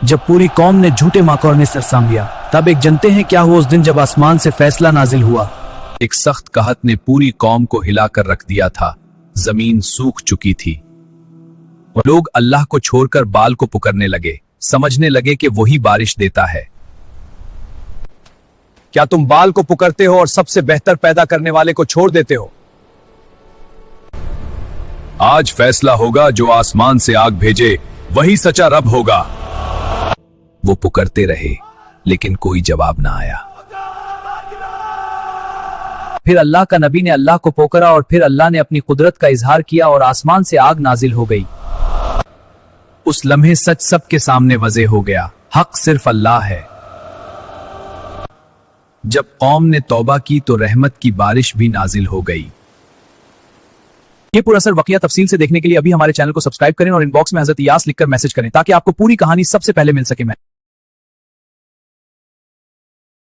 जब पूरी कौम ने झूठे माकौर ने सर साम लिया, तब एक जानते हैं क्या हुआ उस दिन जब आसमान से फैसला नाजिल हुआ। एक सख्त कहत ने पूरी कौम को हिलाकर रख दिया था। जमीन सूख चुकी थी और लोग अल्लाह को छोड़कर बाल को पुकारने लगे, समझने लगे कि वही बारिश देता है। क्या तुम बाल को पुकारते हो और सबसे बेहतर पैदा करने वाले को छोड़ देते हो? आज फैसला होगा, जो आसमान से आग भेजे वही सच्चा रब होगा। वो पुकारते रहे लेकिन कोई जवाब ना आया। फिर अल्लाह का नबी ने अल्लाह को पुकारा और फिर अल्लाह ने अपनी कुदरत का इजहार किया और आसमान से आग नाजिल हो गई। उस लम्हे सच सबके सामने वज़े हो गया, हक सिर्फ अल्लाह है। जब कौम ने तौबा की तो रहमत की बारिश भी नाजिल हो गई। ये पूरा असर वक़िया तफसील से देखने के लिए अभी हमारे चैनल को सब्सक्राइब करें और इनबॉक्स में हज़रत इलियास लिखकर मैसेज करें ताकि आपको पूरी कहानी सबसे पहले मिल सके।